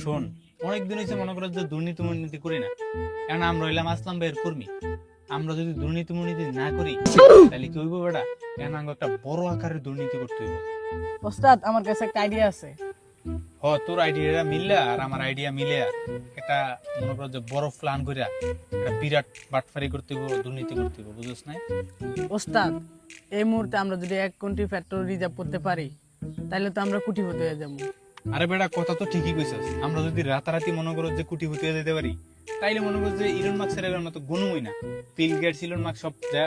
শোন, অনেকদিন হয়েছে মনে করো যে দুর্নীতি করি না, কারণ আমরা হইলাম আসলাম ভাইয়ের কর্মী। আমরা যদি দুর্নীতি না করি তাহলে কি হইব বেটা? কেন আমরা একটা বড় আকারের দুর্নীতি করতে হইব। ওস্তাদ আমার কাছে একটা আইডিয়া আছে। তোর আইডিয়া মিললে আর আমার আইডিয়া মিলে একটা মনে করো যে বড় প্ল্যান করিয়া একটা বিরাট বাটফারি করতে হইব, দুর্নীতি করতে হইব, বুঝছ না? ওস্তাদ এই মুহূর্তে আমরা যদি 1 কোটি পেট্রোল রিজার্ভ করতে পারি তাহলে তো আমরা কোটিপতি হয়ে যাবো। আরে বেটা, কথা তো ঠিকই কইছস। আমরা যদি রাতারাতি মনে করো যে কোটিপতি হয়ে যেতে পারি, তাইলে মনে করো যে ইলন মাস্ক এর মতো গুণই না, বিল গেটস ইলন মাস্ক সব যা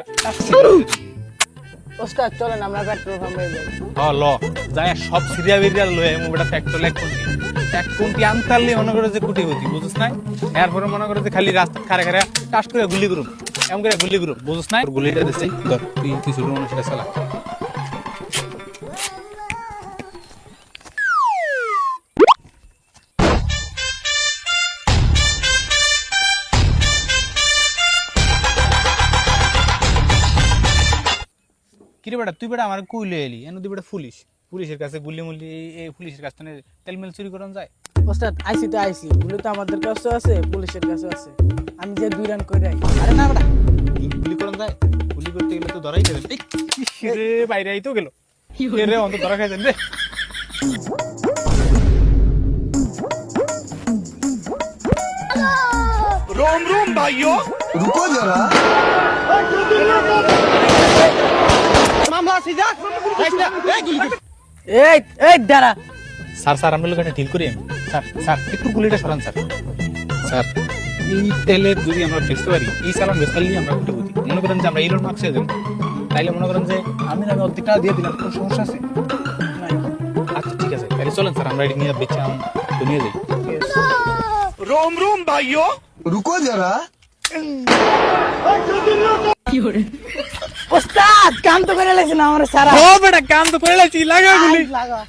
ওস্তাদ চলেন আমরা পেট্রোল পাম্পে যাই। ল যায় সব সিরিয়া বিরিয়া লয়ে মোটা ফ্যাক্টর এক কোটি আনতারলে মনে করো যে কোটিপতি, বুঝছ না? এরপরে মনে করো যে খালি রাস্তা খারে খারে টাস করে গুলি করুম, এমন করে গুলি করুম, বুঝছ না? গুলিটা দিছে ধর, তুই শুরু মানুষটা চালা। কিরে বেটা, তুই বেটা আমার কইলে এলি এনে তুই বেটা পুলিশের কাছে গুলি মুলি, এই পুলিশের কাছ থেকে তেলমেল চুরি করান যায়? ওস্তাদ আইসি গুলি তো আমাদের কাছে আছে, পুলিশের কাছে আছে। আমি যে 2 রান করে আই। আরে না বেটা, গুলি করান যায়? গুলি করতে গেলে তো ধরাই যাবে। রে বাইরে আইতো গেল রে, অন্ত ধরা খাই যান রে। रोम रोम भाइयों रुको जरा এই এই দাঁড়া। স্যার আমরা লোক একটা ডিল করি আমি। স্যার একটু গুলিটা সরান স্যার। স্যার এই তেলের যদি আমরা বেচতে পারি, এই চালান বেচতে পারলে আমরা একটা বুঝি, মনে করেন যে আমরা ইলন মাস্ক হয়ে যাবো, তাইলে মনে করেন যে আমি অর্ধেক টাকা দিয়ে দিলাম, কোনো সমস্যা আছে? আচ্ছা ঠিক আছে, তাহলে চলেন স্যার আমরা এটি নিয়ে বেচে তো নিয়ে যাই। रोम रोम भाइयों रुको जरा ওস্তাদ কাম তো করে লাগছে না আমার সারা। ও বেটা, কাম তো করে লাগছি, লাগা গুলি। লাগা